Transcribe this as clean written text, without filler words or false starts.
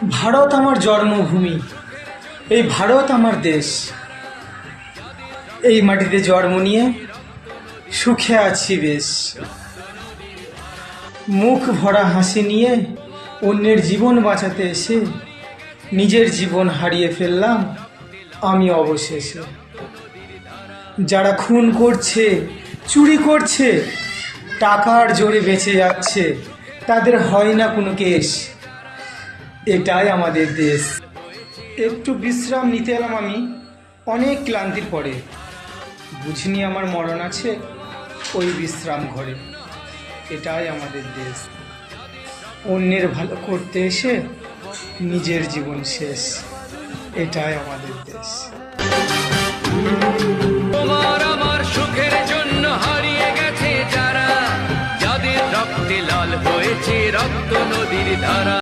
ভারত আমার জন্মভূমি, এই ভারত আমার দেশ। এই মাটিতে জন্ম নিয়ে সুখে আছি বেশ। মুখ ভরা হাসি নিয়ে অন্যের জীবন বাঁচাতে এসে নিজের জীবন হারিয়ে ফেললাম আমি অবশেষে। যারা খুন করছে, চুরি করছে, টাকার জোরে বেঁচে যাচ্ছে, তাদের হয় না কোনো কেস। এটাই আমাদের দেশ। একটু বিশ্রাম নিতে এলাম আমি অনেক ক্লান্তির পরে। বুঝিনি আমার মরণ আছে ওই বিশ্রাম ঘরে। এটাই আমাদের দেশ। অন্যের ভালো করতে এসে নিজের জীবন শেষ। এটাই আমাদের দেশ। তোমার আমার সুখের জন্য হারিয়ে গেছে যারা, যাদের রক্তে লাল হয়েছে রক্ত নদীর ধারা।